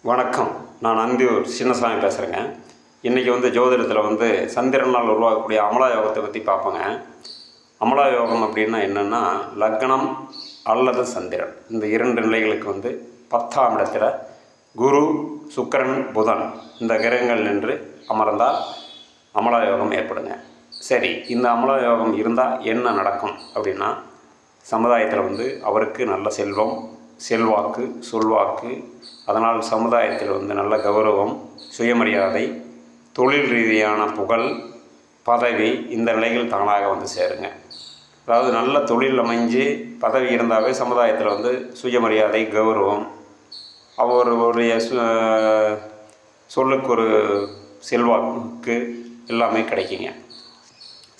வணக்கம். நான் அந்தியூர் சின்னசாமி பேசுகிறேங்க. இன்றைக்கி ஜோதிடத்தில் சந்திரனால் உருவாக்கக்கூடிய அமலா யோகத்தை பற்றி பார்ப்போங்க. அமலா யோகம் அப்படின்னா என்னென்னா, லக்னம் அல்லது சந்திரன் இந்த இரண்டு நிலைகளுக்கு 10ஆம் இடத்துல குரு, சுக்கிரன், புதன் இந்த கிரகங்கள் நின்று அமர்ந்தால் அமலா யோகம் ஏற்படுங்க. சரி, இந்த அமலா யோகம் இருந்தால் என்ன நடக்கும் அப்படின்னா, சமுதாயத்தில் அவருக்கு நல்ல செல்வம், செல்வாக்கு, சொல்வாக்கு, அதனால் சமுதாயத்தில் நல்ல கௌரவம், சுயமரியாதை, தொழில் ரீதியான புகழ், பதவி இந்த நிலைகள் தானாக சேருங்க. அதாவது நல்ல தொழில் அமைஞ்சு பதவி இருந்தாவே சமுதாயத்தில் சுயமரியாதை, கௌரவம், அவருடைய சொல்லுக்கு ஒரு செல்வாக்கு எல்லாமே கிடைக்குங்க.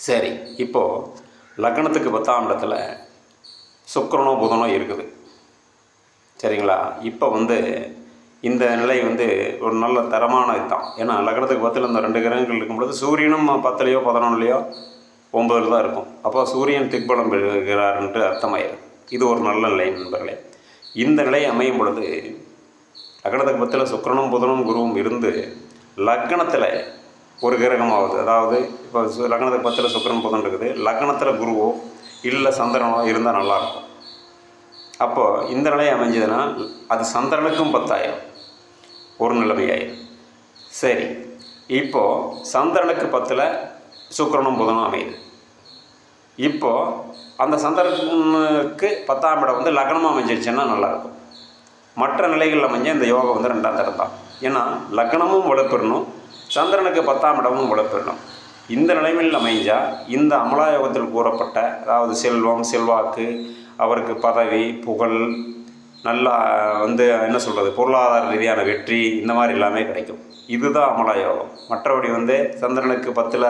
சரி, இப்போது லக்னத்துக்கு 10ஆம் இடத்துல சுக்கிரனோ புதனோ இருக்குது. சரிங்களா? இப்போ இந்த நிலை ஒரு நல்ல தரமான இதுதான். ஏன்னா லக்னத்துக்கு 10ல் இந்த 2 கிரகங்கள் இருக்கும்பொழுது சூரியனும் 10லையோ 11லையோ 9ல் தான் இருக்கும். அப்போ சூரியன் திக்பலம் பெறுகிறார் என்று அர்த்தமாயிடும். இது ஒரு நல்ல நிலை நண்பர்களே. இந்த நிலை அமையும் பொழுது லக்னத்துக்கு 10ல் சுக்கிரனும் புதனும் குருவும் இருந்து லக்னத்தில் ஒரு கிரகமாகுது. அதாவது இப்போ லக்னத்துக்கு 10ல் சுக்கிரன் புதன் இருக்குது, லக்னத்தில் குருவோ இல்லை சந்திரனோ இருந்தால் நல்லாயிருக்கும். அப்போது இந்த நிலை அமைஞ்சதுன்னா அது சந்திரனுக்கும் 10ஆயிரம் ஒரு நிலைமையாயிரும். சரி, இப்போது சந்திரனுக்கு 10ல் சுக்கிரனும் புதனும் அமையுது. இப்போது அந்த சந்திரனுக்கு 10ஆம் இடம் லக்னமாக அமைஞ்சிருச்சுன்னா நல்லாயிருக்கும். மற்ற நிலைகளில் அமைஞ்ச இந்த யோகம் 2ஆம் தரம் தான். ஏன்னா லக்னமும் வலுப்பெறணும், சந்திரனுக்கு 10ஆம் இடமும் வலுப்பெறணும். இந்த நிலைமையில் அமைஞ்சால் இந்த அமலா யோகத்தில் கூறப்பட்ட, அதாவது செல்வம், செல்வாக்கு, அவருக்கு பதவி, புகழ், நல்லா என்ன சொல்கிறது, பொருளாதார ரீதியான வெற்றி, இந்த மாதிரி எல்லாமே கிடைக்கும். இதுதான் அமலா யோகம். மற்றபடி சந்திரனுக்கு 10ல்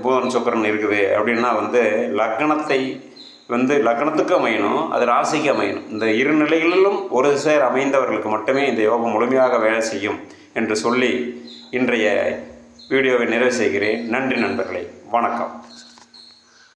புதன் சுக்கிரன் இருக்குது அப்படின்னா லக்னத்தை லக்னத்துக்கு அமையணும், அது ராசிக்கு அமையணும். இந்த இரு நிலைகளிலும் ஒரு சேர் அமைந்தவர்களுக்கு மட்டுமே இந்த யோகம் முழுமையாக வேலை செய்யும் என்று சொல்லி இன்றைய வீடியோவை நிறைவு செய்கிறேன். நன்றி நண்பர்களே, வணக்கம்.